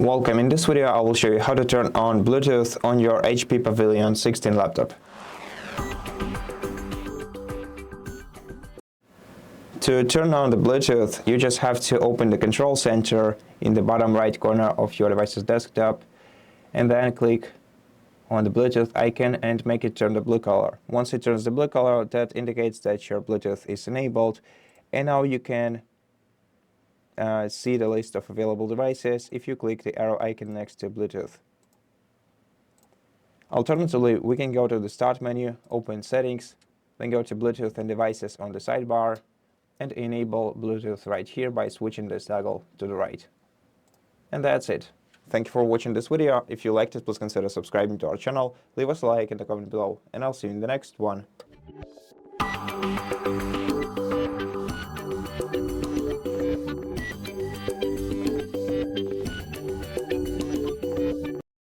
Welcome. In this video, I will show you how to turn on Bluetooth on your HP Pavilion 16 laptop. To turn on the Bluetooth, you just have to open the control center in the bottom right corner of your device's desktop and then click on the Bluetooth icon and make it turn the blue color. Once it turns the blue color, that indicates that your Bluetooth is enabled, and now you can see the list of available devices if you click the arrow icon next to Bluetooth. Alternatively, we can go to the Start menu, open Settings, then go to Bluetooth and Devices on the sidebar, and enable Bluetooth right here by switching this toggle to the right. And that's it. Thank you for watching this video. If you liked it, please consider subscribing to our channel, leave us a like and a comment below, and I'll see you in the next one.